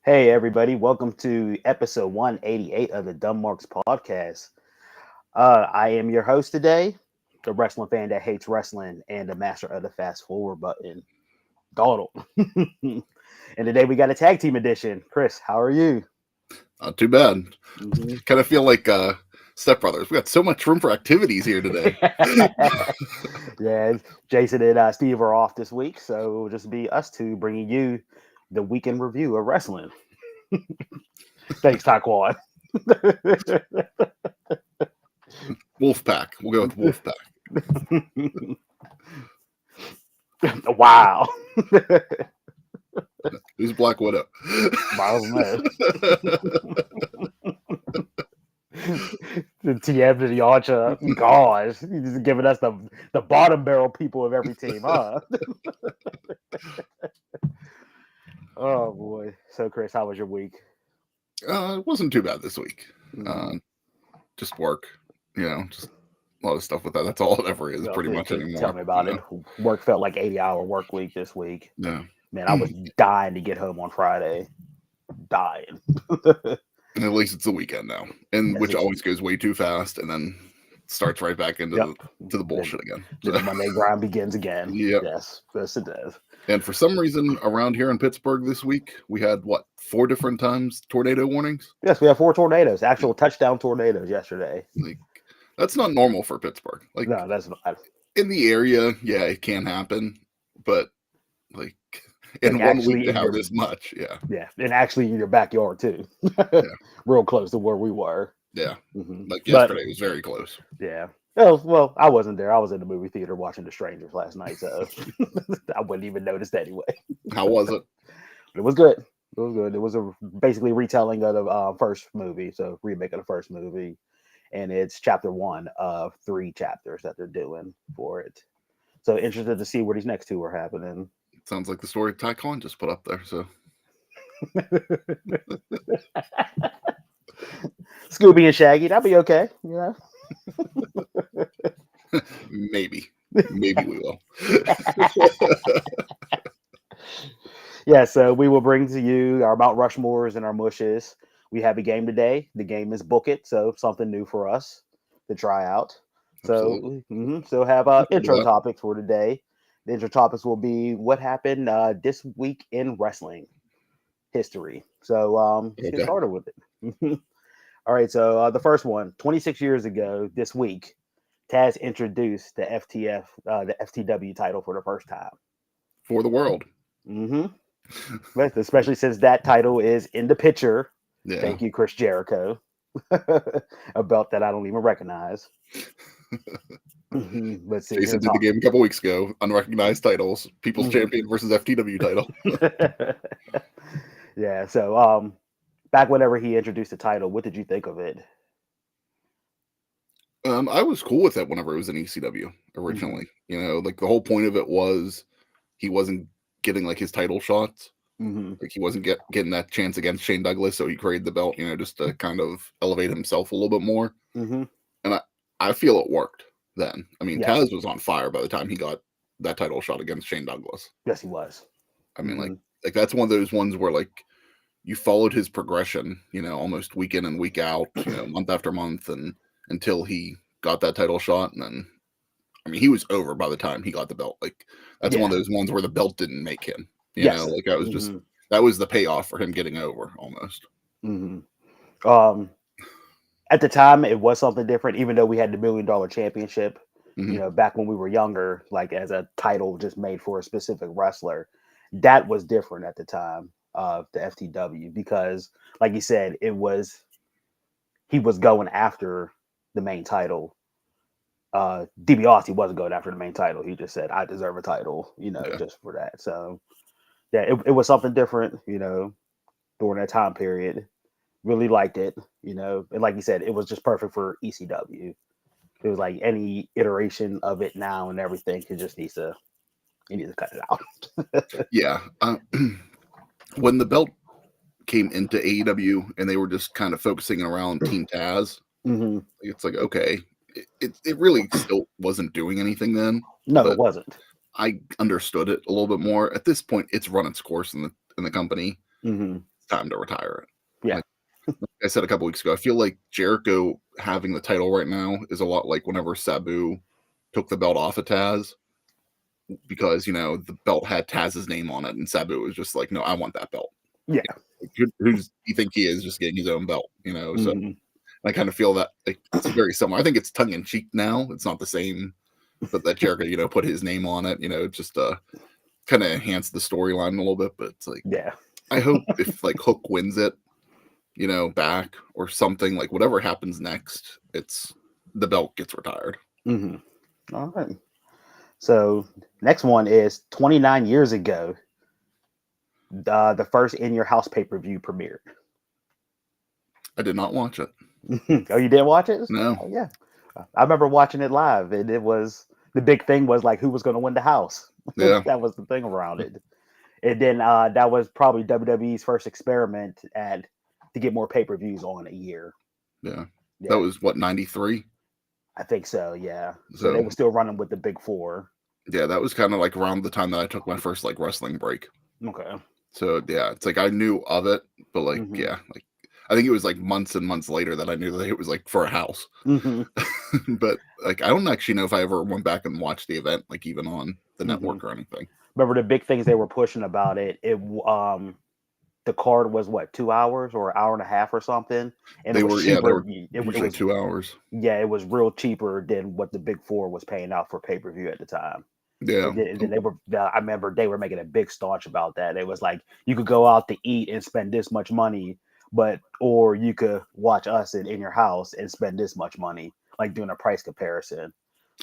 Hey, everybody. Welcome to episode 188 of the Dumb Marks podcast. I am your host today, the wrestling fan that hates wrestling and the master of the fast forward button, Donald. And today we got a tag team edition. Chris, how are you? Not too bad. Kind of feel like Step Brothers. We got so much room for activities here today. Yeah, Jason and Steve are off this week, so it will just be us two bringing you the weekend review of wrestling. Thanks, Taekwon. Wolfpack. We'll go with Wolfpack. Wow. Who's Black Widow? Miles The TM to the Archer. Gosh, he's just giving us the bottom barrel people of every team, huh? Oh boy. So Chris, how was your week? It wasn't too bad this week. Just work, just a lot of stuff with that. That's all it ever is, pretty much anymore. Tell me about it. Work felt like 80-hour work week this week. Yeah. Man, I was dying to get home on Friday. Dying. And at least it's the weekend now, and which always goes way too fast, and then starts right back into the bullshit again. So. The Monday grind begins again. Yep. Yes, it does. And for some reason, around here in Pittsburgh this week, we had 4 different times tornado warnings. Yes, we have 4 tornadoes. Actual touchdown tornadoes yesterday. That's not normal for Pittsburgh. No, that's not. In the area, yeah, it can happen, but in 1 week to have this much, yeah, and actually in your backyard too. Real close to where we were. Yeah, yesterday was very close. Yeah. Oh well, I wasn't there. I was in the movie theater watching The Strangers last night, so I wouldn't even notice anyway. How was it? It was good. It was good. It was basically retelling of the first movie, so remake of the first movie, and it's chapter 1 of 3 chapters that they're doing for it. So interested to see where these next 2 are happening. Sounds like the story Taekwon just put up there. So Scooby and Shaggy, that'd be okay. Yeah. Maybe we will. Yeah, so we will bring to you our Mount Rushmores and our mushes. We have a game today. The game is Book It, so something new for us to try out. So, so have intro topics for today. The intro topics will be what happened this week in wrestling history. So let's get started with it. All right, so the first one, 26 years ago this week, Taz introduced the FTW title for the first time. For the world. But especially since that title is in the picture. Yeah. Thank you, Chris Jericho. A belt that I don't even recognize. Let's see. Jason did the game a couple weeks ago. Unrecognized titles. People's Champion versus FTW title. Yeah, so back whenever he introduced the title, what did you think of it? I was cool with it whenever it was in ECW originally. The whole point of it was he wasn't getting his title shots. He wasn't getting that chance against Shane Douglas, so he created the belt, just to kind of elevate himself a little bit more. And I feel it worked then. I mean, Taz was on fire by the time he got that title shot against Shane Douglas. Yes, he was. I mean, that's one of those ones where you followed his progression, almost week in and week out, month after month, and until he got that title shot. And then, I mean, he was over by the time he got the belt. That's one of those ones where the belt didn't make him. That was just that was the payoff for him getting over almost. At the time, it was something different, even though we had the $1 Million Championship, back when we were younger, as a title just made for a specific wrestler. That was different at the time of the FTW because, like you said, he was going after the main title. DiBiase wasn't going after the main title. He just said, I deserve a title, just for that. So, yeah, it was something different, during that time period. Really liked it, and like you said, it was just perfect for ECW. It was any iteration of it now and everything. It just needs to cut it out. Yeah. When the belt came into AEW and they were just kind of focusing around Team Taz, it's okay. It really still wasn't doing anything then. No, it wasn't. I understood it a little bit more. At this point, it's run its course in the company. time to retire it. Yeah. Like I said a couple weeks ago, I feel like Jericho having the title right now is a lot like whenever Sabu took the belt off of Taz, because the belt had Taz's name on it, and Sabu was just like, "No, I want that belt." Yeah. Who's you think he is, just getting his own belt? So Mhm. I kind of feel that like it's very similar. I think it's tongue in cheek now. It's not the same, but that Jericho, put his name on it. Just kind of enhanced the storyline a little bit. But it's like, Yeah. I hope if like Hook wins it, back or something, like whatever happens next, it's the belt gets retired. Mhm. All right. So next one is 29 years ago. The first In Your House pay-per-view premiered. I did not watch it. Oh, you did watch it? No. Oh, yeah. I remember watching it live, and it was the big thing was like who was going to win the house. Yeah. That was the thing around it. And then that was probably WWE's first experiment to get more pay-per-views on a year. Yeah. That was what, 93? I think so. Yeah. So they were still running with the big four. Yeah, that was kind of like around the time that I took my first like wrestling break. Okay. So yeah, it's like I knew of it, but like yeah, like I think it was like months and months later that I knew that it was like for a house. But like I don't actually know if I ever went back and watched the event, like even on the network or anything. Remember the big things they were pushing about it? The card was what, 2 hours or an hour and a half or something, and They it was were cheaper. it was 2 hours. Yeah, it was real cheaper than what the big four was paying out for pay-per-view at the time. Yeah, and then they were. I remember they were making a big staunch about that. It was like you could go out to eat and spend this much money, or you could watch us in your house and spend this much money, like doing a price comparison.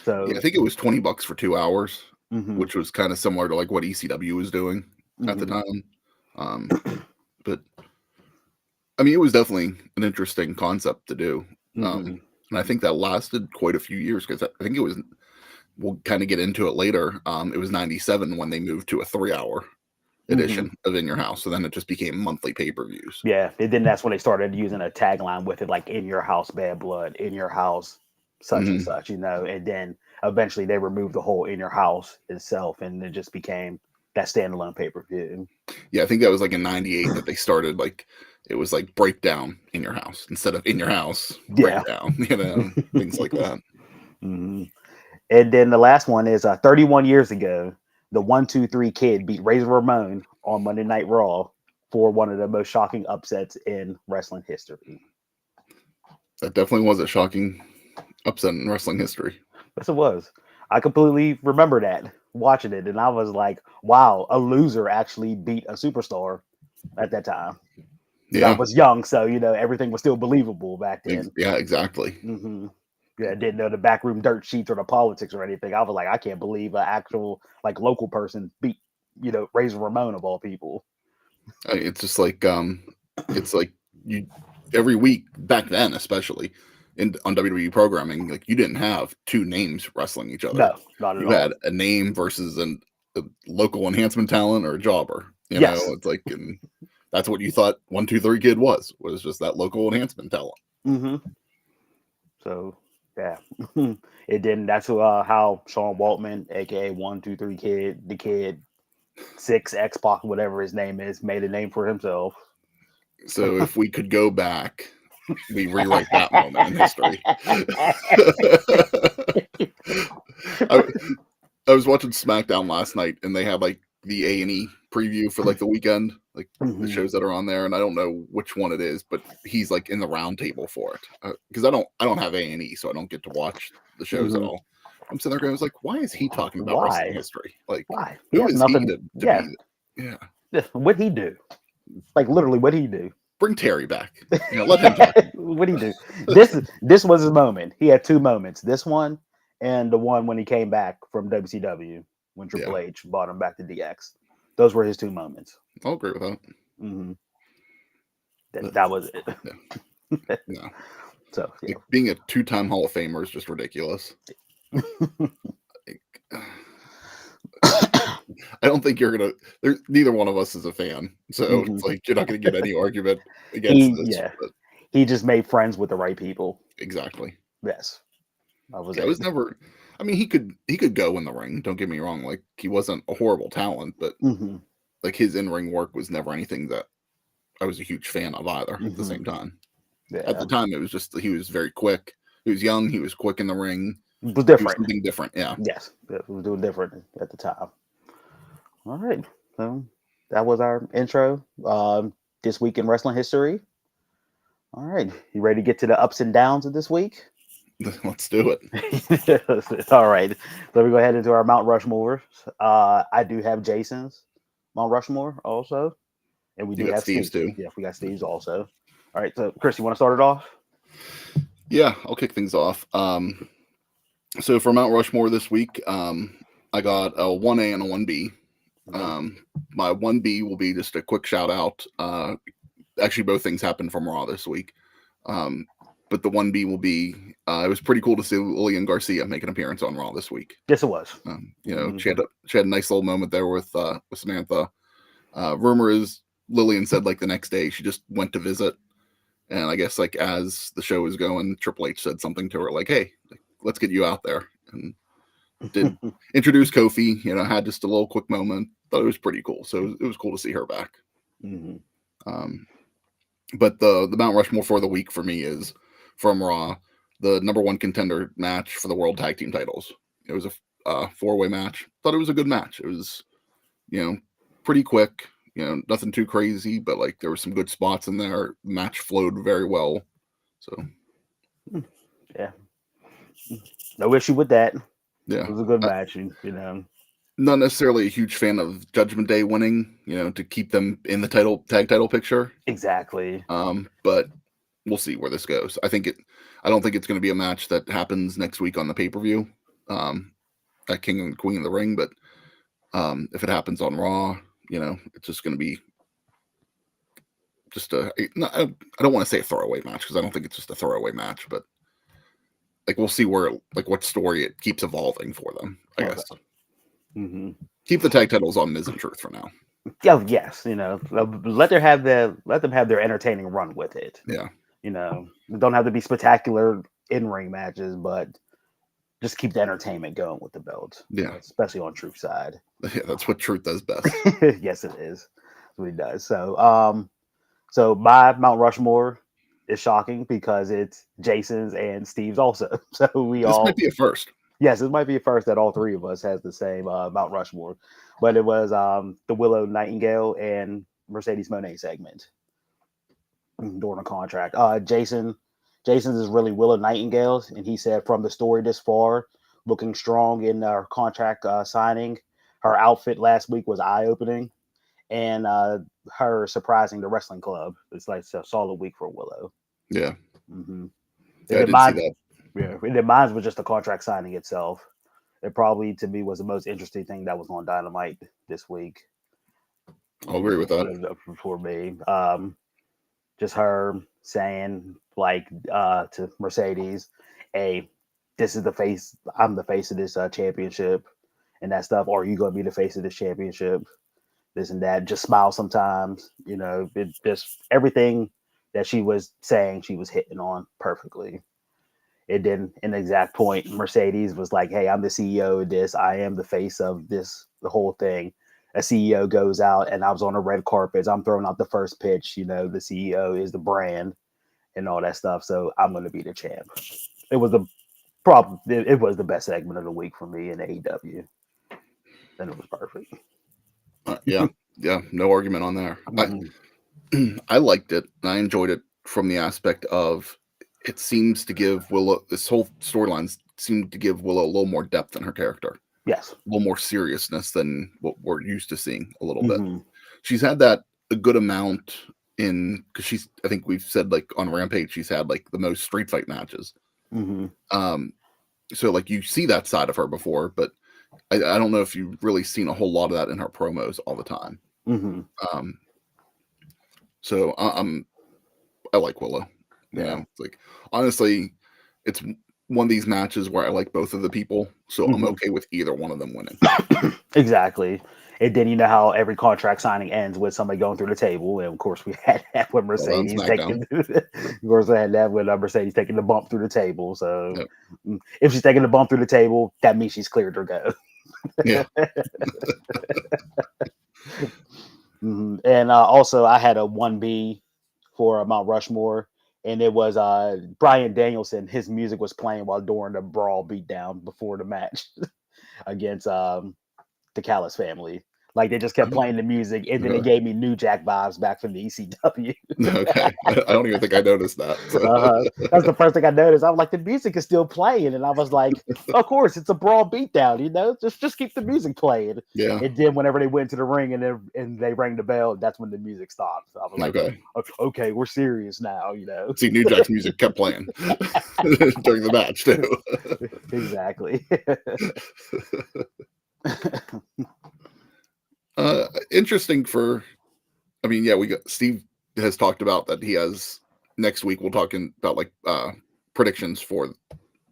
So yeah, I think it was $20 for 2 hours, which was kind of similar to like what ECW was doing at the time. But I mean, it was definitely an interesting concept to do. And I think that lasted quite a few years because I think it was, we'll kind of get into it later. It was 97 when they moved to a 3-hour edition of In Your House. So then it just became monthly pay-per-views. Yeah. And then that's when they started using a tagline with it, like In Your House, Bad Blood, In Your House, such and such, and then eventually they removed the whole In Your House itself and it just became that standalone pay-per-view. Yeah, I think that was like in 98 that they started like it was like breakdown In Your House instead of In Your House breakdown, things like that. And then the last one is 31 years ago, the 1-2-3 Kid beat Razor Ramon on Monday Night Raw for one of the most shocking upsets in wrestling history. That definitely was a shocking upset in wrestling history. Yes, it was. I completely remember that watching it, and I was like, "Wow, a loser actually beat a superstar at that time." Yeah, I was young, so everything was still believable back then. Yeah, exactly. Yeah, I didn't know the backroom dirt sheets or the politics or anything. I was like, I can't believe an actual like local person beat Razor Ramon of all people. It's just like it's like you every week back then, especially on WWE programming, like you didn't have two names wrestling each other. No, not at all. You had a name versus a local enhancement talent or a jobber. Yes. It's like, and that's what you thought 1-2-3 Kid was just that local enhancement talent. So yeah, and then that's how Sean Waltman, aka 1-2-3 Kid, the Kid, 6 X-Pac, whatever his name is, made a name for himself. So if we could go back, we rewrite that moment in history. I was watching SmackDown last night, and they had like the A&E preview for like the weekend, like the shows that are on there, and I don't know which one it is, but he's like in the round table for it because I don't have A&E, so I don't get to watch the shows at all. I'm sitting there going, I was like, why is he talking about wrestling history? Like, why? Who is he to be? Yeah. What'd he do? Like literally, what'd he do? Bring Terry back. Let him talk. What'd he do? This was his moment. He had two moments. This one and the one when he came back from WCW when Triple H brought him back to DX. Those were his two moments. I'll agree with that. That was it. Yeah. So like, being a 2-time Hall of Famer is just ridiculous. I don't think you're gonna. Neither one of us is a fan, so it's like you're not gonna get any argument against this. Yeah, he just made friends with the right people. Exactly. Yes, I was never. I mean, he could go in the ring. Don't get me wrong. Like he wasn't a horrible talent, but like his in-ring work was never anything that I was a huge fan of either at the same time. Yeah. At the time, it was just he was very quick. He was young. He was quick in the ring. It was different. He was something different. Yeah. Yes, it was doing different at the time. All right, so that was our intro. This week in wrestling history. All right, you ready to get to the ups and downs of this week? Let's do it. All right, so we go ahead into our Mount Rushmore. I do have Jason's Mount Rushmore also, and we do have Steve's too. Yeah, we got Steve's also. All right, so Chris, you want to start it off? Yeah, I'll kick things off. So for Mount Rushmore this week, I got a 1A and a 1B. My 1B will be just a quick shout out. Actually, both things happened from Raw this week. But the 1B will be, it was pretty cool to see Lillian Garcia make an appearance on Raw this week. Yes, it was. She had a nice little moment there with Samantha. Rumor is Lillian said like the next day she just went to visit. And I guess like as the show was going, Triple H said something to her like, hey, let's get you out there. And did introduce Kofi, had just a little quick moment. Thought it was pretty cool. So it was cool to see her back. But the Mount Rushmore for the week for me is from Raw, the number one contender match for the World Tag Team titles. It was a four-way match. Thought it was a good match. It was, pretty quick. Nothing too crazy, but like there were some good spots in there. The match flowed very well. So, yeah, no issue with that. Yeah, it was a good match. Not necessarily a huge fan of Judgment Day winning, to keep them in the tag title picture. Exactly. But we'll see where this goes. I don't think it's going to be a match that happens next week on the pay-per-view, at King and Queen in the ring. But if it happens on Raw, it's just going to be just I don't want to say a throwaway match because I don't think it's just a throwaway match, but like we'll see where what story it keeps evolving for them. I guess. Keep the tag titles on Miz and Truth for now. Yeah, yes, let them have their entertaining run with it. Yeah, they don't have to be spectacular in-ring matches, but just keep the entertainment going with the belt. Yeah, especially on Truth's side. Yeah, that's what Truth does best. Yes, it is. That's what he does. So my Mount Rushmore is shocking because it's Jason's and Steve's also. So this might be a first. Yes, it might be a first that all three of us has the same Mount Rushmore, but it was the Willow Nightingale and Mercedes Moné segment during a contract. Jason's is really Willow Nightingale's, and he said from the story this far, looking strong in our contract signing, her outfit last week was eye-opening, and her surprising the wrestling club. It's like a solid week for Willow. Yeah. Yeah, I didn't see that. Yeah, and mine was just the contract signing itself. It probably, to me, was the most interesting thing that was on Dynamite this week. I'll agree with that. For me, just her saying to Mercedes, "Hey, this is the face. I'm the face of this championship, and that stuff. Or are you going to be the face of this championship? This and that. Just smile sometimes. It just everything that she was saying, she was hitting on perfectly." It didn't, in the exact point, Mercedes was like, hey, I'm the CEO of this. I am the face of this, the whole thing. A CEO goes out and I was on a red carpet. I'm throwing out the first pitch. The CEO is the brand and all that stuff. So I'm going to be the champ. It was it was the best segment of the week for me in AEW. And it was perfect. Yeah. No argument on there. I liked it. I enjoyed it from the aspect of, it seems to give Willow, this whole storyline seemed to give Willow a little more depth in her character. Yes. A little more seriousness than what we're used to seeing a little bit. She's had that a good amount because I think we've said on Rampage, she's had the most street fight matches. So you see that side of her before, but I don't know if you've really seen a whole lot of that in her promos all the time. So I like Willow. Yeah. Honestly, it's one of these matches where I like both of the people, so I'm okay with either one of them winning. Exactly. And then how every contract signing ends with somebody going through the table, and of course we had that with Mercedes taking. Of course, I had that with Mercedes taking the bump through the table. So if she's taking the bump through the table, that means she's cleared her go. Yeah. And also, I had a 1B for Mount Rushmore, and it was Brian Danielson. His music was playing while during the brawl beatdown before the match against the Callis family. Like they just kept playing the music, and then it gave me New Jack vibes back from the ECW. Okay, I don't even think I noticed that. So. That's the first thing I noticed. I was like, the music is still playing, and I was like, of course, it's a brawl beatdown. Just keep the music playing. Yeah. And then whenever they went to the ring and they rang the bell, that's when the music stopped. So I was like, okay, we're serious now. See, New Jack's music kept playing during the match too. Exactly. Interesting we got Steve has talked about that he has next week. We'll talk about like predictions for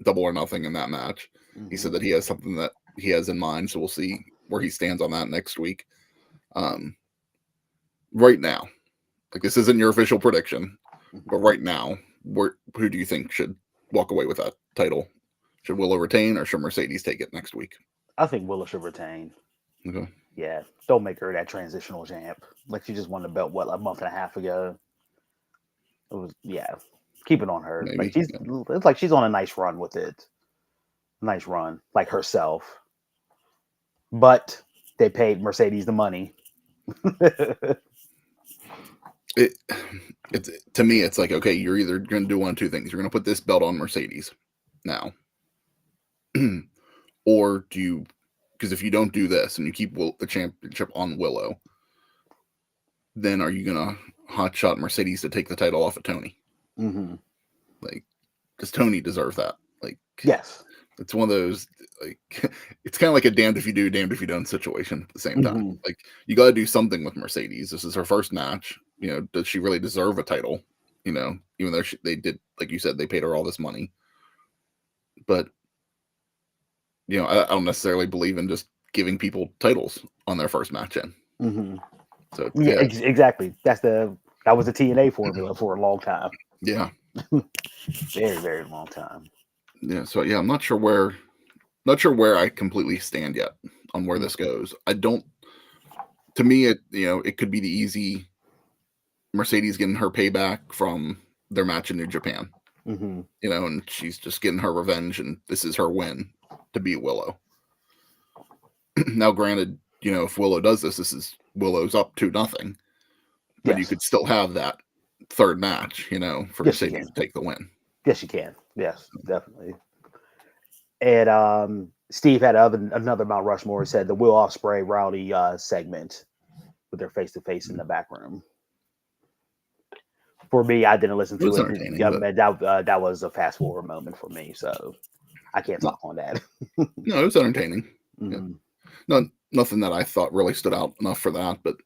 Double or Nothing in that match. He said that he has something that he has in mind, so we'll see where he stands on that next week. Right now, like this isn't your official prediction, but right now, who do you think should walk away with that title? Should Willow retain, or should Mercedes take it next week? I think Willow should retain. Okay. Yeah, don't make her that transitional champ. Like she just won the belt a month and a half ago. It was keep it on her. Maybe, it's like she's on a nice run with it. Nice run, like herself. But they paid Mercedes the money. It's to me, it's like, okay, you're either going to do one of two things. You're going to put this belt on Mercedes now, or do you? Because if you don't do this and you keep the championship on Willow, then are you gonna hotshot Mercedes to take the title off of Tony? Like, because Tony deserves that. Like, yes, it's one of those. Like, it's kind of like a damned if you do, damned if you don't situation at the same time. Like, you got to do something with Mercedes. This is her first match. Does she really deserve a title? Even though they did, like you said, they paid her all this money, but. I don't necessarily believe in just giving people titles on their first match in. So exactly. That was the TNA formula for a long time. Yeah, very, very long time. Yeah. So I'm not sure where I completely stand yet on where this goes. I don't. To me, it could be the easy Mercedes getting her payback from their match in New Japan. And she's just getting her revenge, and this is her win to beat Willow. Now, granted, if Willow does this is Willow's up 2-0, but you could still have that third match, for Mercedes to take the win. Yes, you can. Yes, definitely. And Steve had another Mount Rushmore. He said the Will Ospreay Rowdy segment with their face-to-face in the back room. For me, I didn't listen to it. That was a fast-forward moment for me, so I can't talk on that. No, it was entertaining. Nothing that I thought really stood out enough for that, but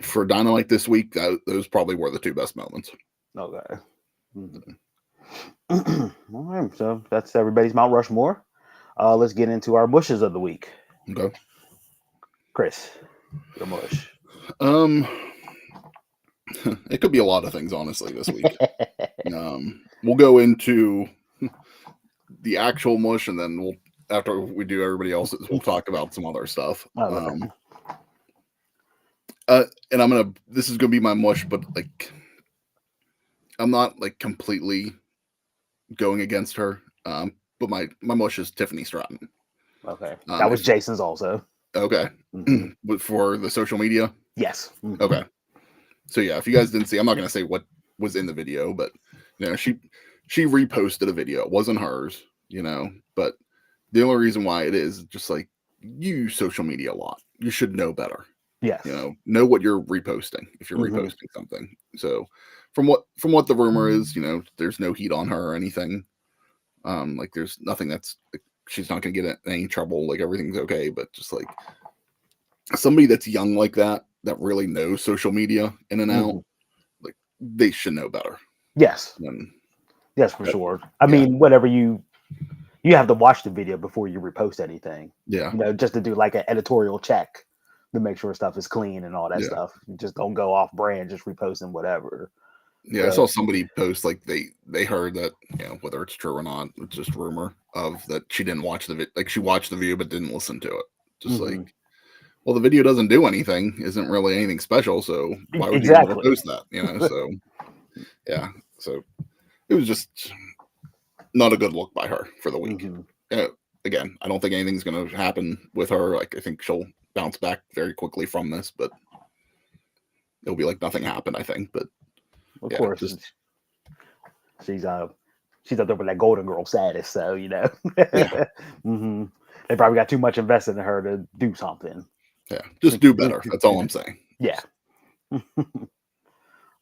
for Dynamite this week, those probably were the two best moments. Okay. All right, so that's everybody's Mount Rushmore. Let's get into our mushes of the week. Okay. Chris, your mush. It could be a lot of things, honestly, this week. We'll go into the actual mush, and then after we do everybody else's, we'll talk about some other stuff. And this is gonna be my mush, but like, I'm not like completely going against her. But my mush is Tiffany Stratton. Okay, that was Jason's also. Okay, but for the social media, yes. Okay. So if you guys didn't see, I'm not going to say what was in the video, but she reposted a video. It wasn't hers, but the only reason why it is just like, you use social media a lot. You should know better. Yes. Know what you're reposting if you're reposting something. So from what the rumor is, there's no heat on her or anything. Like there's nothing that's like, she's not going to get in any trouble. Like everything's okay, but just like somebody that's young like that really knows social media in and out, like they should know better. Yes. Yes, for sure. I mean, whatever you have to watch the video before you repost anything. Yeah. Just to do like an editorial check to make sure stuff is clean and all that stuff. You just don't go off brand, just reposting whatever. Yeah, I saw somebody post like they heard that, whether it's true or not, it's just rumor of that she didn't watch the video. Like she watched the video but didn't listen to it. Just like, well, the video doesn't do anything, isn't really anything special, so why would you want to post that? So yeah, so it was just not a good look by her for the week. Again, I don't think anything's going to happen with her. Like, I think she'll bounce back very quickly from this, but it'll be like nothing happened, I think. But of course, she's up there with that Golden Girl status, so yeah. They probably got too much invested in her to do something. Yeah, just do better. That's all I'm saying. Yeah.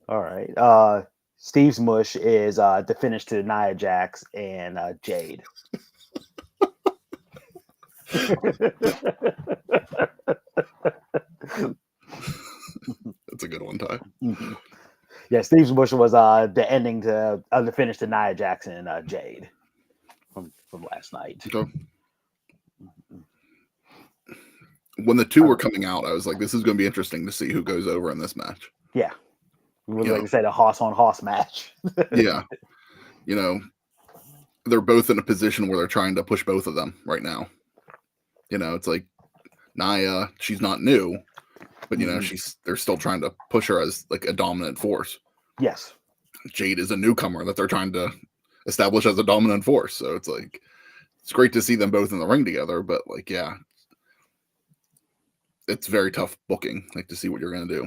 All right. Steve's mush is the finish to Nia Jax and Jade. That's a good one, Ty. Yeah, Steve's mush was the ending to the finish to Nia Jax and Jade from last night. Okay. When the two were coming out, I was like, this is going to be interesting to see who goes over in this match. Yeah. Like I said, a hoss-on-hoss match. Yeah. They're both in a position where they're trying to push both of them right now. It's like Nia, she's not new, but, they're still trying to push her as like a dominant force. Yes. Jade is a newcomer that they're trying to establish as a dominant force. So it's like, it's great to see them both in the ring together, but like, yeah, it's very tough booking, like to see what you're going to do.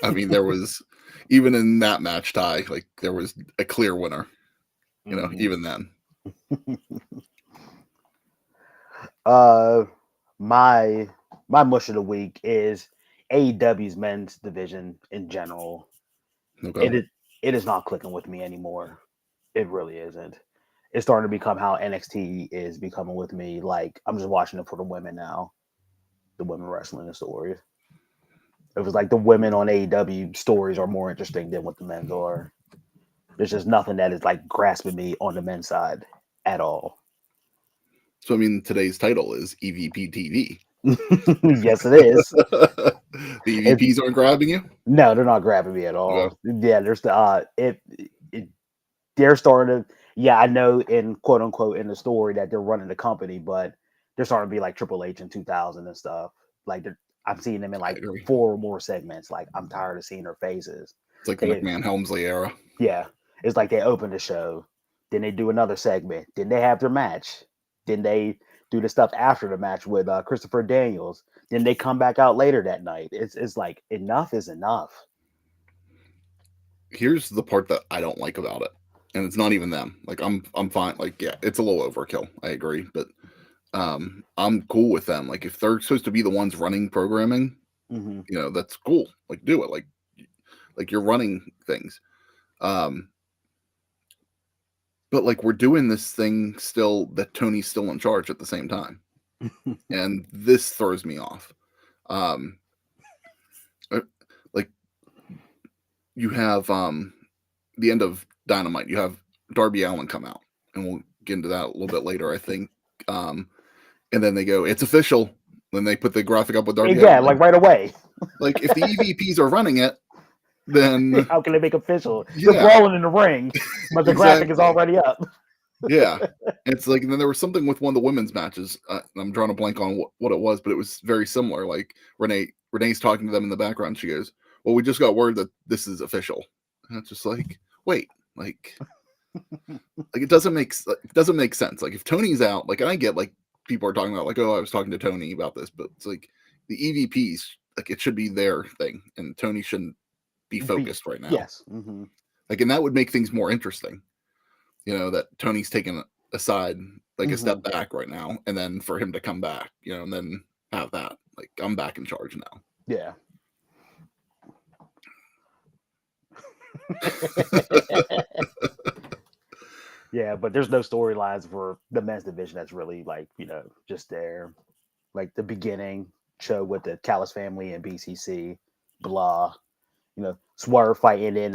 I mean, there was, even in that match, Ty, like there was a clear winner, even then. My mush of the week is AEW's men's division in general. Okay. It is not clicking with me anymore. It really isn't. It's starting to become how NXT is becoming with me. Like, I'm just watching it for the women now. The women wrestling the stories. It was like the women on AEW stories are more interesting than what the men's are. There's just nothing that is like grasping me on the men's side at all. So, I mean, today's title is EVP TV. Yes, it is. The EVPs aren't grabbing you? No, they're not grabbing me at all. Okay. Yeah, there's the they're starting to. Yeah, I know in quote unquote in the story that they're running the company, but they're starting to be like Triple H in 2000 and stuff. Like I'm seeing them in like 4 or more segments. Like I'm tired of seeing their faces. It's like the McMahon Helmsley era. Yeah, it's like they open the show, then they do another segment, then they have their match, then they do the stuff after the match with Christopher Daniels, then they come back out later that night. It's like enough is enough. Here's the part that I don't like about it, and it's not even them. Like I'm fine. Like, yeah, it's a little overkill. I agree, but I'm cool with them. Like if they're supposed to be the ones running programming, that's cool. Like do it. Like you're running things. But like we're doing this thing still that Tony's still in charge at the same time. And this throws me off. Like you have the end of Dynamite, you have Darby Allin come out, and we'll get into that a little bit later, I think. And then they go, it's official. Then they put the graphic up with Darby Allin. Yeah, like right away. Like if the EVPs are running it, then how can they make official? They're brawling in the ring, but the graphic is already up. Yeah, it's like, and then there was something with one of the women's matches. I'm drawing a blank on what it was, but it was very similar. Like Renee's talking to them in the background. She goes, "Well, we just got word that this is official." And it's just like, wait, like it doesn't make sense. Like if Tony's out, like, and I get like people are talking about like, oh, I was talking to Tony about this, but it's like the EVPs, like it should be their thing, and Tony shouldn't be focused right now. Yes. Like, and that would make things more interesting. That Tony's taken aside, like a step back right now, and then for him to come back, and then have that, like, I'm back in charge now. Yeah. Yeah, but there's no storylines for the men's division that's really like, just there. Like the beginning show with the Callis family and BCC, blah. Swerve fighting in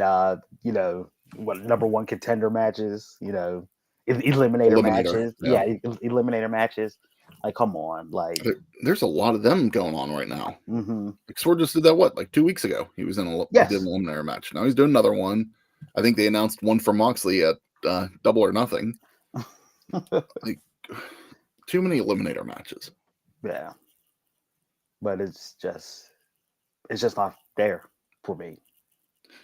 what number 1 contender matches, eliminator matches. Yeah, eliminator matches. Like, come on, like there's a lot of them going on right now. Like Sword just did that like 2 weeks ago. He was in a did an eliminator match. Now he's doing another one. I think they announced one for Moxley at Double or Nothing. Like too many eliminator matches. Yeah. But it's just not there for me.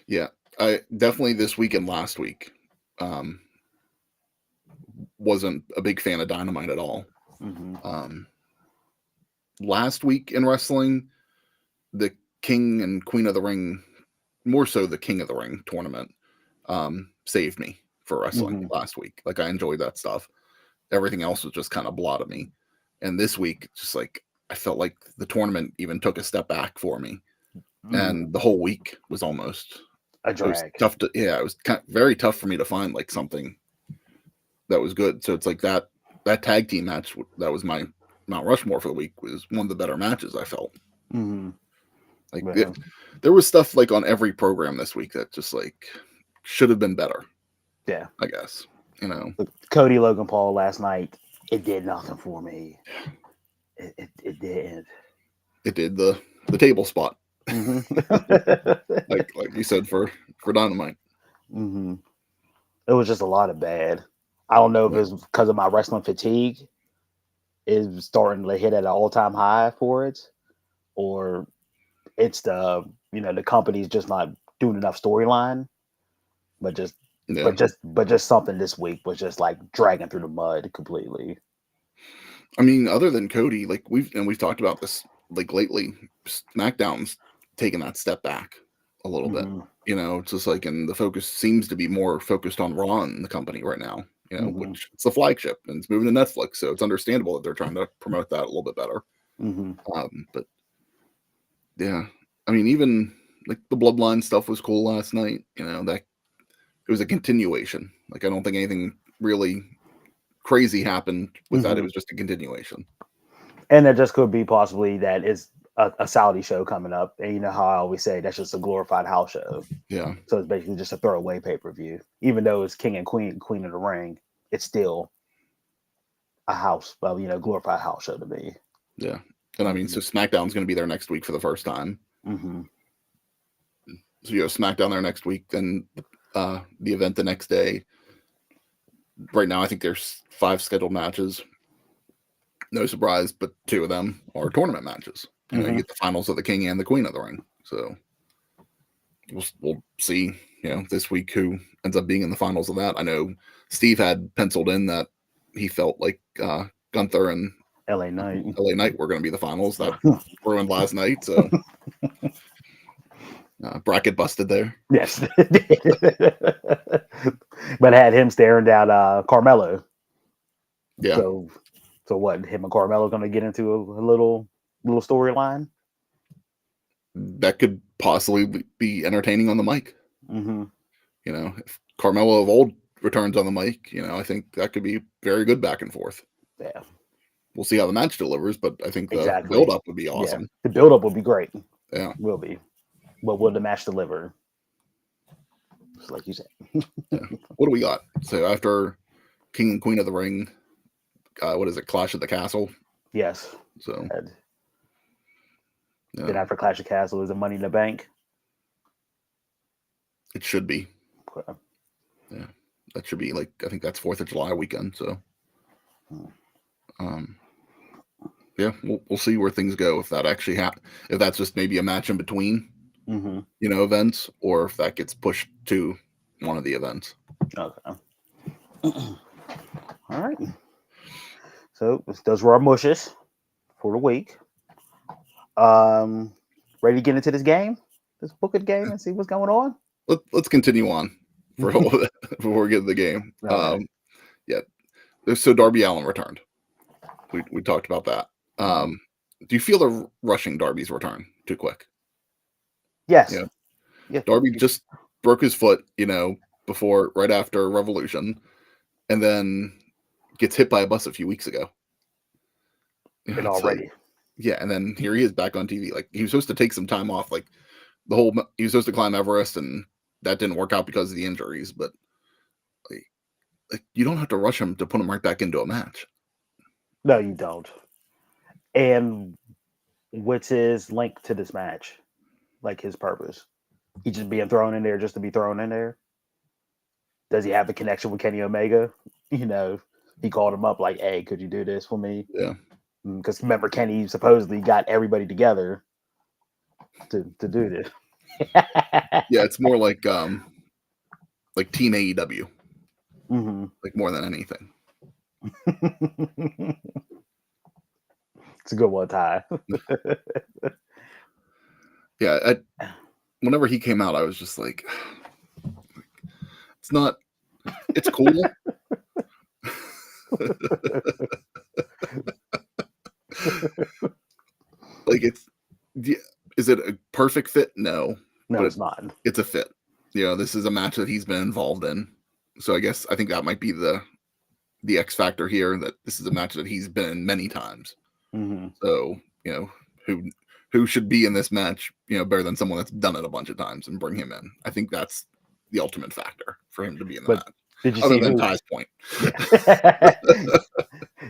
Yeah. I definitely this week and last week wasn't a big fan of Dynamite at all. Last week in wrestling, the King and Queen of the Ring, more so the King of the Ring tournament, saved me for wrestling last week. Like, I enjoyed that stuff. Everything else was just kind of blah to me. And this week, just like, I felt like the tournament even took a step back for me. And the whole week was almost a drag. It was tough to, it was very tough for me to find like something that was good. So it's like that tag team match that was my Mount Rushmore for the week was one of the better matches I felt. Like there was stuff like on every program this week that just like should have been better. Yeah, I guess, you know, Cody Logan Paul last night, it did nothing for me. It did. It did the table spot. like you said for Dynamite. It was just a lot of bad. I don't know if it's because of my wrestling fatigue is starting to hit at an all-time high for it, or it's the company's just not doing enough storyline, but just something this week was just like dragging through the mud completely. I mean, other than Cody, like we've talked about this like lately, SmackDown's taken that step back a little bit. You know, it's just like, and the focus seems to be more focused on Raw in the company right now. You know, which it's the flagship and it's moving to Netflix, so it's understandable that they're trying to promote that a little bit better. But yeah, I mean, even like the Bloodline stuff was cool last night. You know, that it was a continuation. Like, I don't think anything really crazy happened with that. It was just a continuation. And it just could be possibly that it's a Saudi show coming up. And you know how I always say that's just a glorified house show. Yeah. So it's basically just a throwaway pay-per-view. Even though it's King and Queen of the Ring, it's still a house, glorified house show to me. Yeah. And I mean, so SmackDown's going to be there next week for the first time. So you have SmackDown there next week, then the event the next day. Right now, I think there's 5 scheduled matches. No surprise, but 2 of them are tournament matches. You know, you get the finals of the King and the Queen of the Ring. So we'll see, this week who ends up being in the finals of that. I know Steve had penciled in that he felt like Gunther and LA Knight were going to be the finals. That ruined last night. So bracket busted there. Yes. But had him staring down Carmelo. Yeah. So what? Him and Carmelo going to get into a little storyline? That could possibly be entertaining on the mic. You know, if Carmelo of old returns on the mic, I think that could be very good back and forth. Yeah. We'll see how the match delivers, but I think the build-up would be awesome. Yeah. The build-up would be great. Yeah. Will be. But will the match deliver? Just like you said. Yeah. What do we got? So after King and Queen of the Ring, what is it? Clash at the Castle? Yes. So then after Clash of Castle is the Money in the Bank? It should be. Okay. Yeah. That should be like, I think that's 4th of July weekend. So yeah, we'll see where things go. If that actually if that's just maybe a match in between, events, or if that gets pushed to one of the events. Okay. All right. So those were our mushes for the week. Ready to get into this game? This book of game and see what's going on? Let's continue on for a little bit before we get to the game. Right. Yeah. So Darby Allin returned. We talked about that. Do you feel they're rushing Darby's return too quick? Yes. Yeah. Darby just broke his foot, right after Revolution, and then gets hit by a bus a few weeks ago. And already. And then here he is back on TV. Like, he was supposed to take some time off. Like, he was supposed to climb Everest, and that didn't work out because of the injuries. But like you don't have to rush him to put him right back into a match. No, you don't. And what's his link to this match? Like, his purpose? He just being thrown in there just to be thrown in there? Does he have a connection with Kenny Omega? He called him up like, "Hey, could you do this for me?" Yeah. Because remember, Kenny supposedly got everybody together to do this. Yeah, it's more like Team AEW, like more than anything. It's a good one, Ty. Yeah, whenever he came out, I was just like, it's cool. Like is it a perfect fit? No, but it's not. It's a fit. This is a match that he's been involved in, so I think that might be the X factor here. That this is a match that he's been in many times. So who should be in this match? Better than someone that's done it a bunch of times and bring him in. I think that's the ultimate factor for him to be in the match. Did you Other see than Ty's point? Yeah.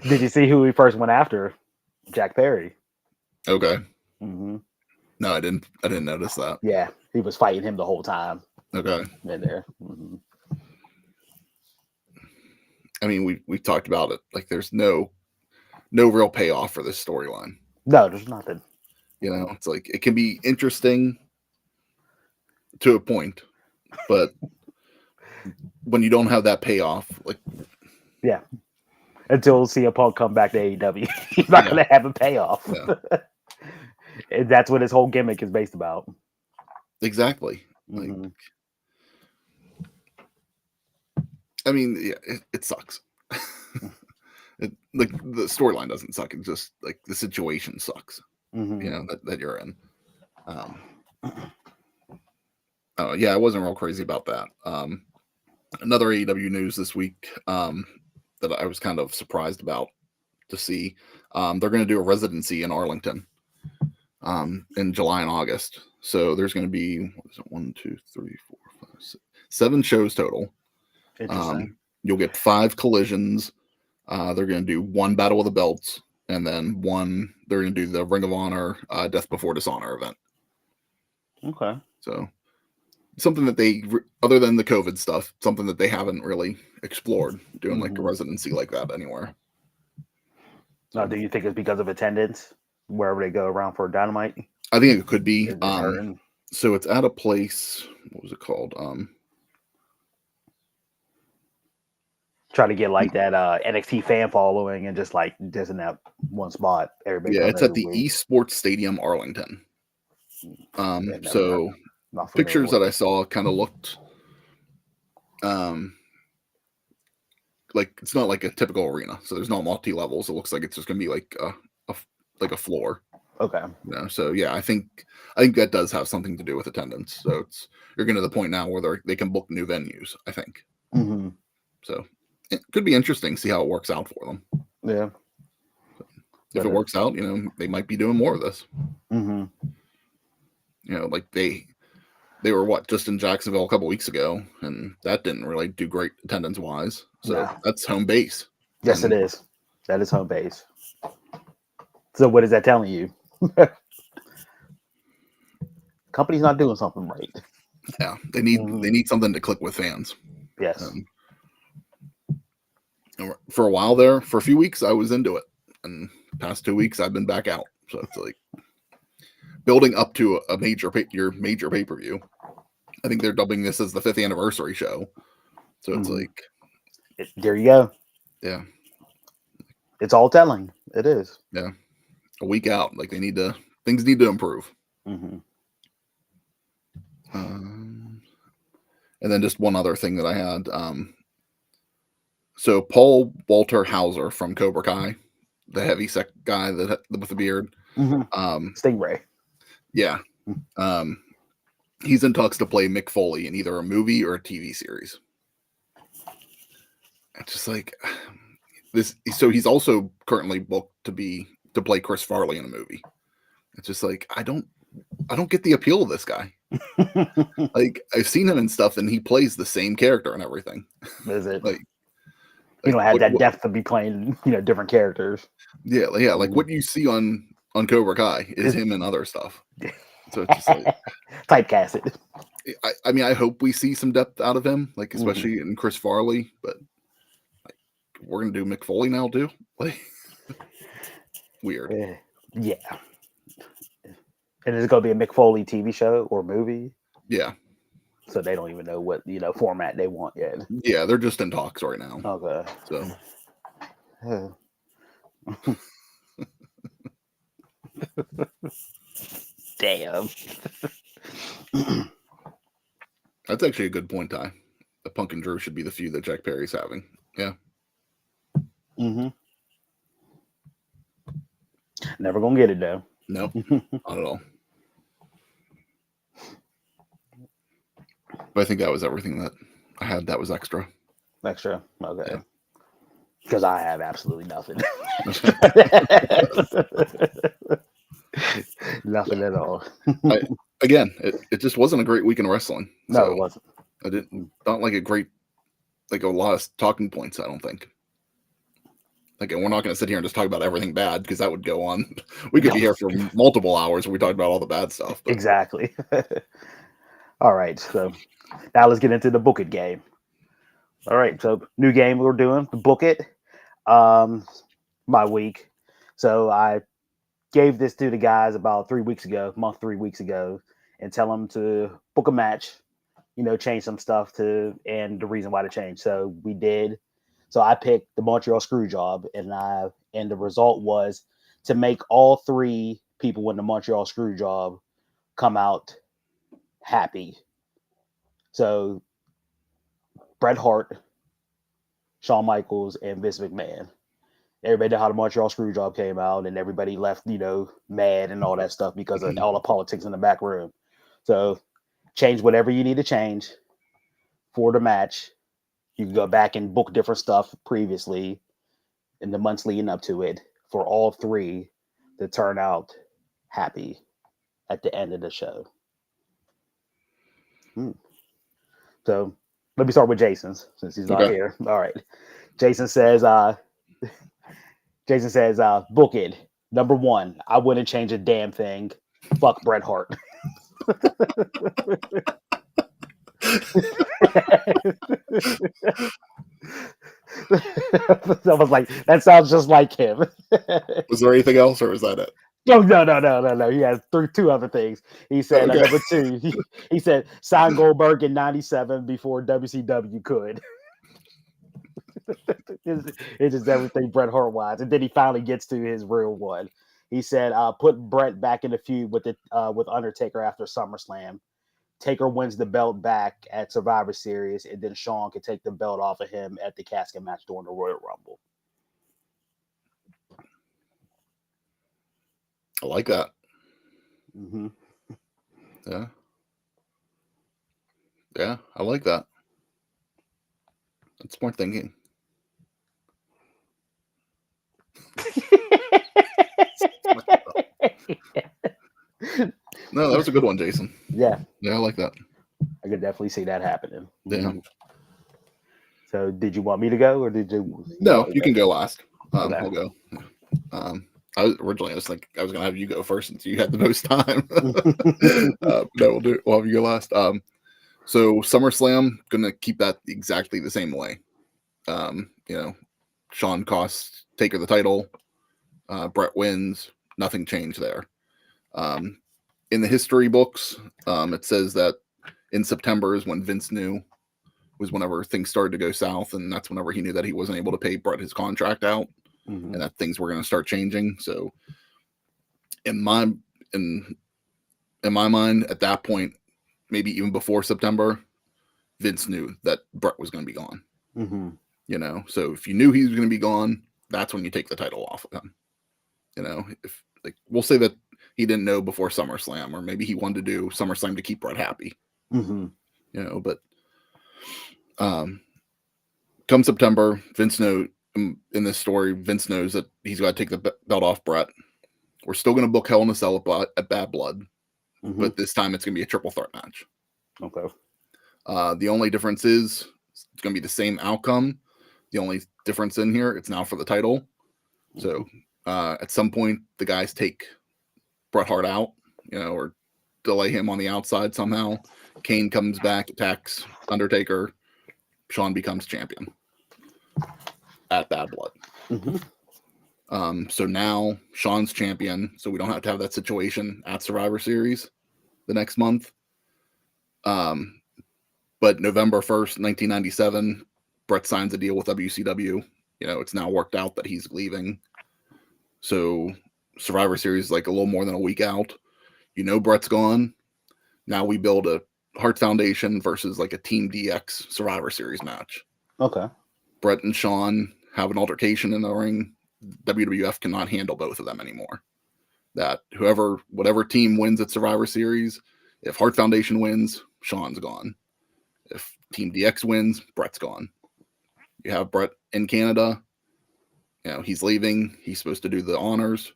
Did you see who he first went after? Jack Perry. Okay. No, I didn't notice that. Yeah, he was fighting him the whole time. Okay. In there. I mean, we talked about it. Like, there's no real payoff for this storyline. No, there's nothing. It's like it can be interesting to a point, but when you don't have that payoff, like, yeah, until CM Punk come back to AEW, he's not going to have a payoff. Yeah. And that's what his whole gimmick is based about. Exactly. Like, I mean, yeah, it sucks. Like, the storyline doesn't suck. It's just like the situation sucks. That you're in. Oh yeah, I wasn't real crazy about that. Another AEW news this week that I was kind of surprised about to see. They're going to do a residency in Arlington in July and August. So there's going to be 1, 2, 3, 4, 5, 6, 7 shows total. Interesting. You'll get 5 collisions. They're going to do 1 Battle of the Belts, and then they're going to do the Ring of Honor Death Before Dishonor event. Okay. So something that they, other than the COVID stuff, something that they haven't really explored, doing like a residency like that anywhere. Now, do you think it's because of attendance wherever they go around for Dynamite? I think it could be. So it's at a place. What was it called? Try to get like that NXT fan following and just in that one spot. Everybody. Yeah, it's at the Esports Stadium, Arlington. So pictures that I saw kind of looked like it's not like a typical arena. So there's no multi levels. It looks like it's just gonna be like a floor. Okay. So yeah, I think that does have something to do with attendance. So you're getting to the point now where they can book new venues, I think. So it could be interesting to see how it works out for them. Yeah. If it works out, they might be doing more of this. Like they were just in Jacksonville a couple weeks ago, and that didn't really do great attendance wise. So that's home base. Yes, it is. That is home base. So what is that telling you? Company's not doing something right. Yeah, they need something to click with fans. Yes. For a while there, for a few weeks, I was into it, and past 2 weeks, I've been back out. So it's like building up to your major pay-per-view. I think they're dubbing this as the 5th anniversary show. So it's like, there you go. Yeah, it's all telling. It is. Yeah, a week out. Like things need to improve. And then just one other thing that I had. So Paul Walter Hauser from Cobra Kai, the heavy set guy with the beard, Stingray. Yeah. He's in talks to play Mick Foley in either a movie or a TV series. It's just like this. So he's also currently booked to play Chris Farley in a movie. It's just like I don't get the appeal of this guy. Like I've seen him in stuff, and he plays the same character and everything. Is it like you don't have that depth to be playing different characers? Yeah. Like what you see on Cobra Kai is him and other stuff. So it's just like typecasted. I mean, I hope we see some depth out of him, like especially in Chris Farley. But like, we're gonna do Mick Foley now too. Like, weird. Yeah. And is it gonna be a Mick Foley TV show or movie? Yeah. So they don't even know what format they want yet. Yeah, they're just in talks right now. Okay. So. Damn. That's actually a good point, Ty. The Punk and Drew should be the feud that Jack Perry's having. Yeah. Mm-hmm. Never gonna get it though. No, not at all. But I think that was everything that I had that was extra. Extra? Okay. Because I have absolutely nothing. Nothing at all. Again, it just wasn't a great week in wrestling. No, it wasn't. I didn't not like a lot of talking points, I don't think. Like, and we're not going to sit here and just talk about everything bad because that would go on. We could be here for multiple hours where we talk about all the bad stuff. But. Exactly. All right, so now let's get into the Book It game. All right, so new game we're doing, the Book It. My week. So I gave this to the guys about 3 weeks ago, three weeks ago, and tell them to book a match, change some stuff and the reason why to change. So we did. So I picked the Montreal Screwjob, and the result was to make all three people in the Montreal Screwjob come out happy. So Bret Hart, Shawn Michaels, and Vince McMahon. Everybody know how the Montreal Screwjob came out, and everybody left, mad and all that stuff because of all the politics in the back room. So change whatever you need to change for the match. You can go back and book different stuff previously in the months leading up to it for all three to turn out happy at the end of the show. So let me start with Jason's since he's not here. All right. Jason says, book it. Number 1, I wouldn't change a damn thing. Fuck Bret Hart. I was like, that sounds just like him. Was there anything else, or was that it? No. He has two other things. He said, number 2, he said, sign Goldberg in 97 before WCW could. It's just everything Bret Hart wise. And then he finally gets to his real one. He said, put Bret back in the feud with Undertaker after SummerSlam. Taker wins the belt back at Survivor Series, and then Shawn can take the belt off of him at the casket match during the Royal Rumble. I like that. Mm-hmm. Yeah, I like that. That's smart thinking. No, that was a good one, Jason. Yeah, I like that. I could definitely see that happening. Yeah. So, did you want me to go, or did you? No, you can go last. Okay. I'll go. I was gonna have you go first since you had the most time. No, we'll have you go last. So SummerSlam, gonna keep that exactly the same way. Shawn costs Taker the title. Bret wins. Nothing changed there. In the history books, it says that in September is when Vince knew, was whenever things started to go south, and that's whenever he knew that he wasn't able to pay Bret his contract out, and that things were going to start changing. So, in my mind, at that point, maybe even before September, Vince knew that Bret was going to be gone. So if you knew he was going to be gone, that's when you take the title off of him. If we'll say that he didn't know before SummerSlam, or maybe he wanted to do SummerSlam to keep Bret happy. But come September, Vince knows in this story, Vince knows that he's got to take the belt off Bret. We're still going to book Hell in a Cell at Bad Blood, but this time it's going to be a triple threat match. Okay. The only difference is it's going to be the same outcome. The only difference in here, it's now for the title. So at some point, the guys take Bret Hart out, or delay him on the outside somehow. Kane comes back, attacks Undertaker. Shawn becomes champion. at Bad Blood. So now Shawn's champion, so we don't have to have that situation at Survivor Series the next month. But November 1st, 1997, Brett signs a deal with WCW. It's now worked out that he's leaving. So Survivor Series is like a little more than a week out. Brett's gone. Now we build a Hart Foundation versus like a Team DX Survivor Series match. Okay. Brett and Shawn have an altercation in the ring. WWF cannot handle both of them anymore. That whatever team wins at Survivor Series, if Hart Foundation wins, Shawn's gone. If Team DX wins, Brett's gone. You have Brett in Canada. He's leaving. He's supposed to do the honors.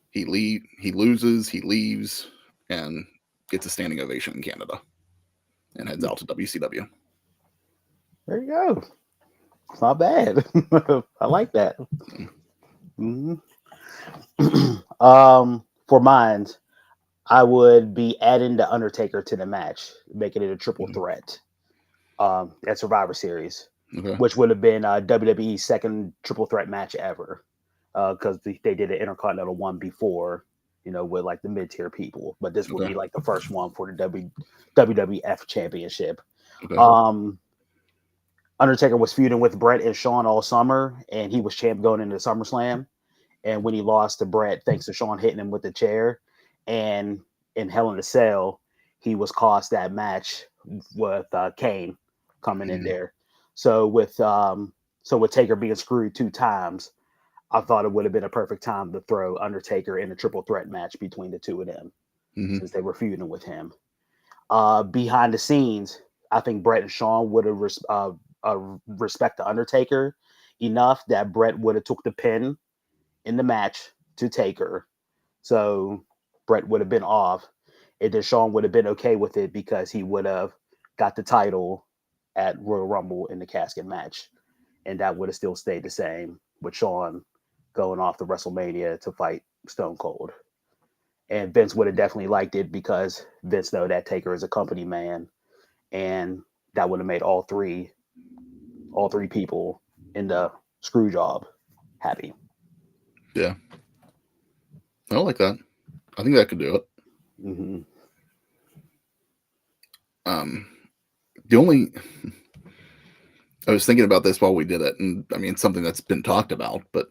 He loses. He leaves and gets a standing ovation in Canada and heads out to WCW. There you go. It's not bad. I like that. For mine, I would be adding the Undertaker to the match, making it a triple threat at Survivor Series, which would have been WWE's second triple threat match ever, because they did an Intercontinental one before, with like the mid-tier people, but this would be like the first one for the WWF Championship. Undertaker was feuding with Brett and Shawn all summer, and he was champ going into SummerSlam. And when he lost to Brett, thanks to Shawn hitting him with the chair, and in Hell in a Cell, he was cost that match with Kane coming in there. So with Taker being screwed 2 times, I thought it would have been a perfect time to throw Undertaker in a triple threat match between the two of them, since they were feuding with him. Behind the scenes, I think Brett and Shawn would have respect the Undertaker enough that Brett would have took the pin in the match to Taker. So Brett would have been off. And then Shawn would have been okay with it because he would have got the title at Royal Rumble in the casket match. And that would have still stayed the same with Shawn going off to WrestleMania to fight Stone Cold. And Vince would have definitely liked it because Vince knows that Taker is a company man. And that would have made all three people in the Screwjob happy. Yeah. I like that. I think that could do it. I was thinking about this while we did it, and I mean, it's something that's been talked about, but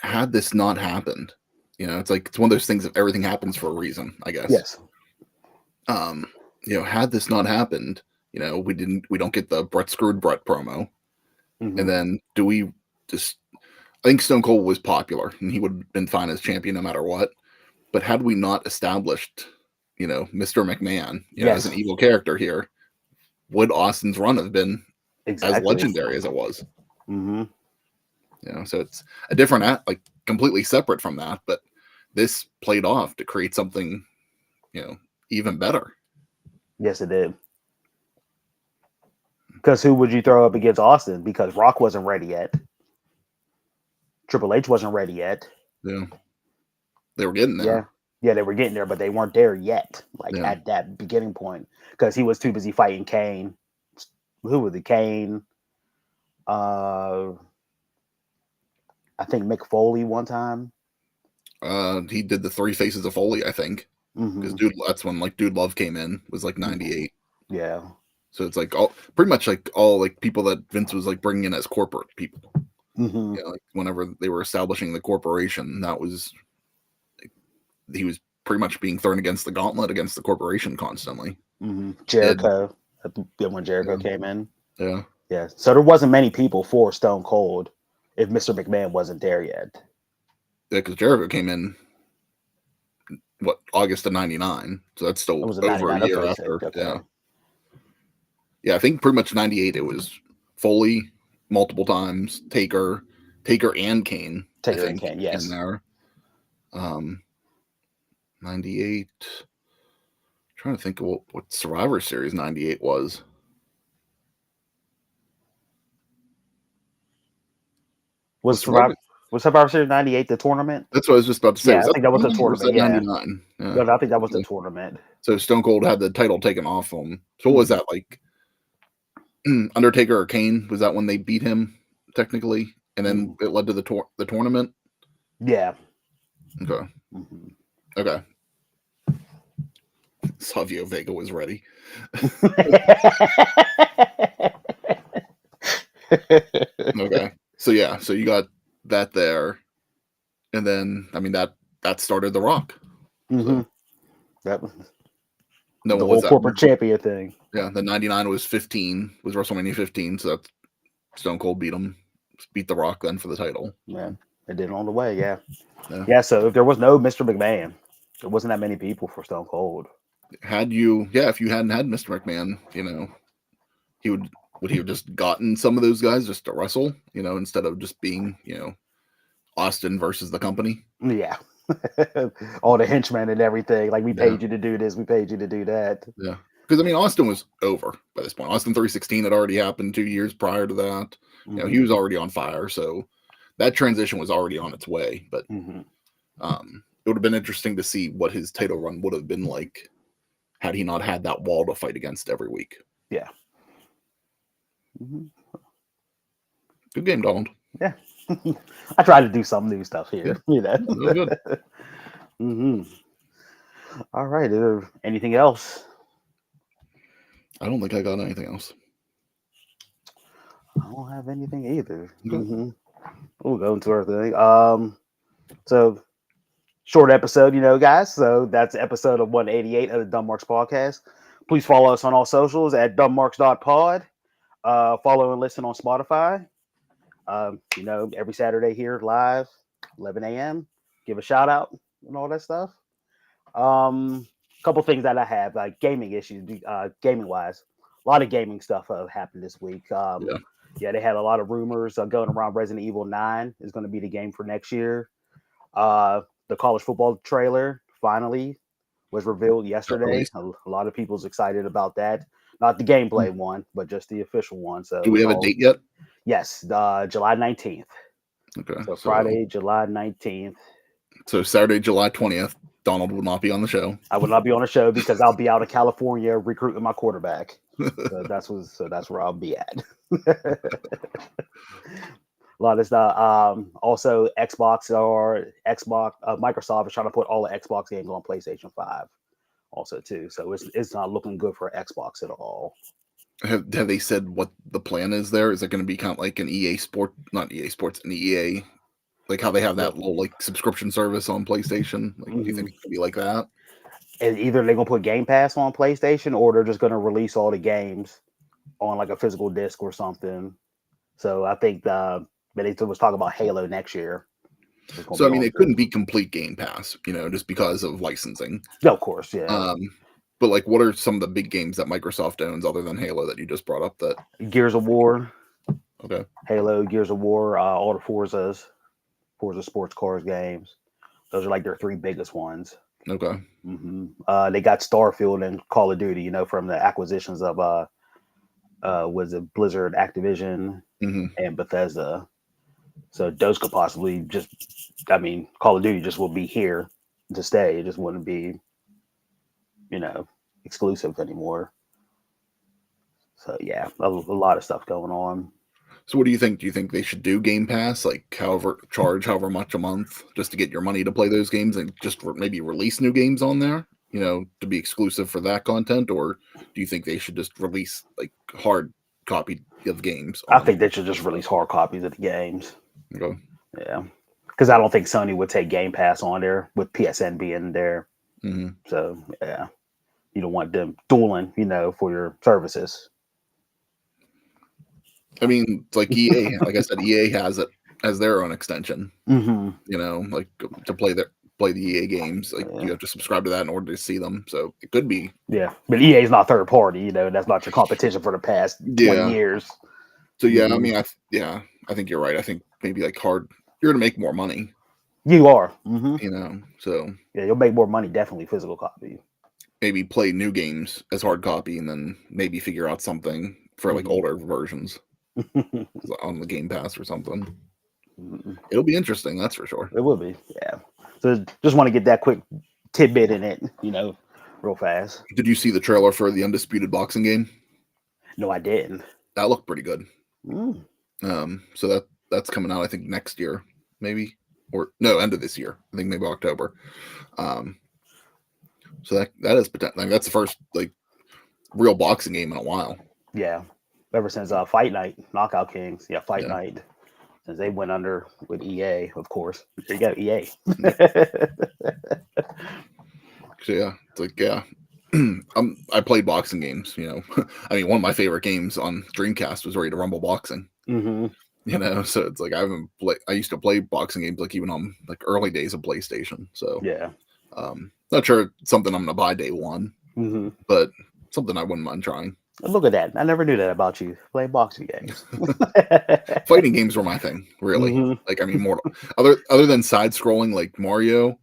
had this not happened, it's like, it's one of those things that everything happens for a reason, I guess. Yes. Had this not happened, we don't get the Brett screwed Brett promo. And then I think Stone Cold was popular and he would have been fine as champion no matter what. But had we not established, Mr. McMahon, as an evil character here, would Austin's run have been as legendary as it was? So it's a different, like completely separate from that, but this played off to create something, even better. Yes, it did. Because who would you throw up against Austin? Because Rock wasn't ready yet. Triple H wasn't ready yet. Yeah. They were getting there. Yeah, they were getting there, but they weren't there yet. At that beginning point. Because he was too busy fighting Kane. Who was it? Kane? I think Mick Foley one time. He did the 3 Faces of Foley, I think. Because that's when Dude Love came in, was like 98. Yeah. So it's like pretty much all people that Vince was bringing in as corporate people. Whenever they were establishing the corporation, he was pretty much being thrown against the gauntlet against the corporation constantly. Jericho, when Jericho came in. Yeah. So there wasn't many people for Stone Cold if Mr. McMahon wasn't there yet. Yeah, because Jericho came in August of '99, so that's still over a year after. Okay. Yeah, I think pretty much 98 it was Foley multiple times, Taker and Kane. Taker and Kane, yes. In there. 98. Trying to think of what Survivor Series 98 was. Was Survivor Series 98 the tournament? That's what I was just about to say. Yeah, I think that was the tournament. Yeah. 99? Yeah. No, I think that was the tournament. So Stone Cold had the title taken off him. So what was that like? Undertaker or Kane? Was that when they beat him technically, and then it led to the tournament. Yeah. Okay. Okay. Savio Vega was ready. Okay. So yeah, so you got that there, and then I mean that started The Rock. So. That was No, the what was whole that? corporate champion thing. Yeah, the 99 was WrestleMania 15, so that's Stone Cold beat The Rock then for the title. Yeah, it did it on the way. Yeah. So if there was no Mr. McMahon, there wasn't that many people for Stone Cold. If you hadn't had Mr. McMahon, would he have just gotten some of those guys just to wrestle, instead of just being, Austin versus the company? Yeah. All the henchmen and everything. Like, we paid you to do this, we paid you to do that. Yeah. Because, I mean, Austin was over by this point. Austin 316 had already happened 2 years prior to that. He was already on fire. So that transition was already on its way. But it would have been interesting to see what his title run would have been like had he not had that wall to fight against every week. Yeah. Good game, Donald. Yeah. I try to do some new stuff here. Good. All right. Is there anything else? I don't think I got anything else. I don't have anything either. Okay. We'll go into our thing. So short episode, guys. So that's episode of 188 of the Dumb Marks podcast. Please follow us on all socials at dumbmarks.pod. Follow and listen on Spotify. Every Saturday here live, 11 a.m. Give a shout out and all that stuff. Couple things that I have, like gaming issues, gaming wise. A lot of gaming stuff happened this week. They had a lot of rumors going around. Resident Evil 9 is going to be the game for next year. The college football trailer finally was revealed yesterday. A lot of people's excited about that. Not the gameplay one, but just the official one. So, do we have a date yet? Yes, July 19th. Okay. So Friday, July 19th. So Saturday, July 20th, Donald will not be on the show. I will not be on the show because I'll be out in California recruiting my quarterback. So that's where I'll be at. A lot of stuff. Also, Microsoft is trying to put all the Xbox games on PlayStation 5. Also, too. So it's not looking good for Xbox at all. Have they said what the plan is there? Is it going to be kind of like an EA Sport, not EA Sports, an EA, like how they have that little like subscription service on PlayStation? Like, do you think it's going to be like that? And either they're going to put Game Pass on PlayStation, or they're just going to release all the games on like a physical disc or something. So I think they was talking about Halo next year. So I mean, it couldn't be complete Game Pass, just because of licensing. No, of course, yeah. But like, what are some of the big games that Microsoft owns other than Halo that you just brought up? That Gears of War. Okay. Halo, Gears of War, all the Forza sports cars games. Those are like their three biggest ones. Okay. They got Starfield and Call of Duty, from the acquisitions of was it Blizzard, Activision, and Bethesda. So those could possibly Call of Duty just will be here to stay. It just wouldn't be, exclusive anymore. So yeah, a lot of stuff going on. So what do you think? Do you think they should do Game Pass, like charge however much a month just to get your money to play those games, and just maybe release new games on there, to be exclusive for that content? Or do you think they should just release like hard copy of games? I think they should just release hard copies of the games. Okay. Yeah, because I don't think Sony would take Game Pass on there with PSN being there. So yeah, you don't want them dueling, for your services. I mean, it's like EA. Like I said, EA has it as their own extension. Like to play the EA games, like you have to subscribe to that in order to see them. So it could be. Yeah, but EA is not third party. That's not your competition for the past 20 years. So yeah, I mean, I think you're right. I think maybe like you're gonna make more money. You are. So yeah, you'll make more money. Definitely physical copy. Maybe play new games as hard copy, and then maybe figure out something for like older versions. On the Game Pass or something. It'll be interesting, that's for sure. It will be, yeah. So just want to get that quick tidbit in it, real fast. Did you see the trailer for the Undisputed Boxing game? No, I didn't. That looked pretty good. So that's coming out, I think, next year, maybe, or no, end of this year. I think maybe October. So that is potential. Like, that's the first like real boxing game in a while. Yeah, ever since Fight Night, Knockout Kings. Yeah, Fight Night. Since they went under with EA, of course. You got EA. So yeah, it's like I played boxing games. You know, I mean, one of my favorite games on Dreamcast was Ready to Rumble Boxing. Mm-hmm. You know, so it's like I used to play boxing games like even on like early days of PlayStation. So yeah, not sure it's something I'm gonna buy day one, but something I wouldn't mind trying. Look at that! I never knew that about you. Playing boxing games. Fighting games were my thing, really. Like, I mean, more other than side scrolling like Mario,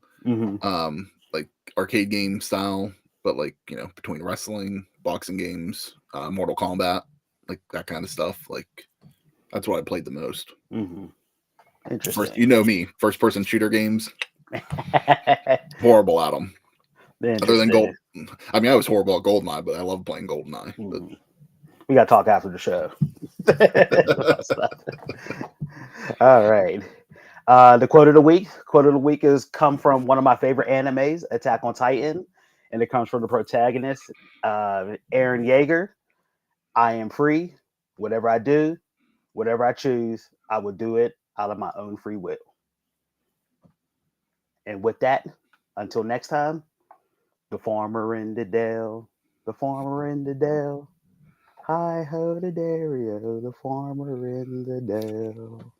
like arcade game style, but like, you know, between wrestling, boxing games, Mortal Kombat, like that kind of stuff. Like, that's what I played the most. Interesting. First, you know me, first person shooter games, horrible at them. Other than Gold, I mean, I was horrible at GoldenEye, but I love playing GoldenEye. But... We got to talk after the show. All right. The quote of the week. Quote of the week is come from one of my favorite animes, Attack on Titan, and it comes from the protagonist, Eren Yeager. I am free. Whatever I do, whatever I choose, I will do it out of my own free will. And with that, until next time, the farmer in the dell, the farmer in the dell. Hi ho the Dario, the farmer in the dell.